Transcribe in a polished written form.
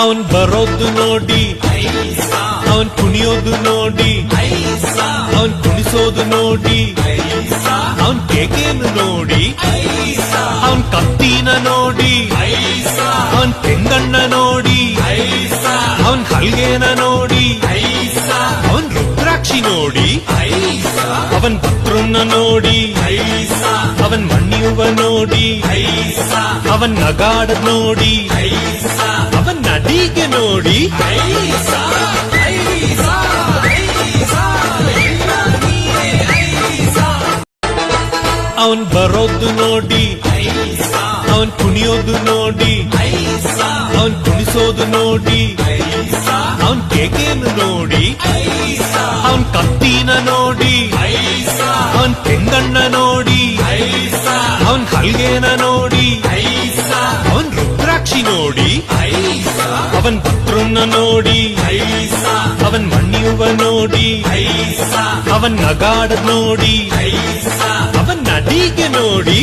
ಅವನ್ ಬರೋದು ನೋಡಿ, ಅವನ್ ಕುಣಿಯೋದು ನೋಡಿ, ಅವನ್ ಕುಣಿಸೋದು ನೋಡಿ, ಅವನ್ ಕೇಕೇನು ನೋಡಿ, ಅವನ್ ಕತ್ತಿನ ನೋಡಿ, ಅವನ್ ಕೆಂಗಣ್ಣ ನೋಡಿ, ಅವನ್ ಹಲ್ಗೆನ ನೋಡಿ, ಅವನ್ ರುದ್ರಾಕ್ಷಿ ನೋಡಿ, ಅವನ್ ಭಕ್ತರನ್ನ ನೋಡಿ, ಅವನ್ ಮಣ್ಣಿಯುವ ನೋಡಿ, ಅವನ್ ನಗಾಡದ್ ನೋಡಿ, ಅವನ್ ನದಿಗೆ ನೋಡಿ, ಅವನ್ ಬರೋದು ನೋಡಿ, ಅವನ್ ಕುಣಿಯೋದು ನೋಡಿ, ಅವನ್ ಕುಣಿಸೋದು ನೋಡಿ, ಅವನ್ ಕೇಕೇನು ನೋಡಿ, ಅವನ್ ಕತ್ತಿನ ನೋಡಿ, ಅವನ್ ಕೆಂಗಣ್ಣ ನೋಡಿ, ಅವನ್ ಹಲ್ಗೆನ ನೋಡಿ, ಅವನ್ ರುದ್ರಾಕ್ಷಿ ನೋಡಿ, ಅವನ್ ಭಕ್ತರನ್ನ ನೋಡಿ, ಅವನ್ ಮಣ್ಣಿಯುವ ನೋಡಿ, ಅವನ್ ನಗಾಡದ್ ನೋಡಿ, ಅವನ್ ನದಿಗೆ ನೋಡಿ.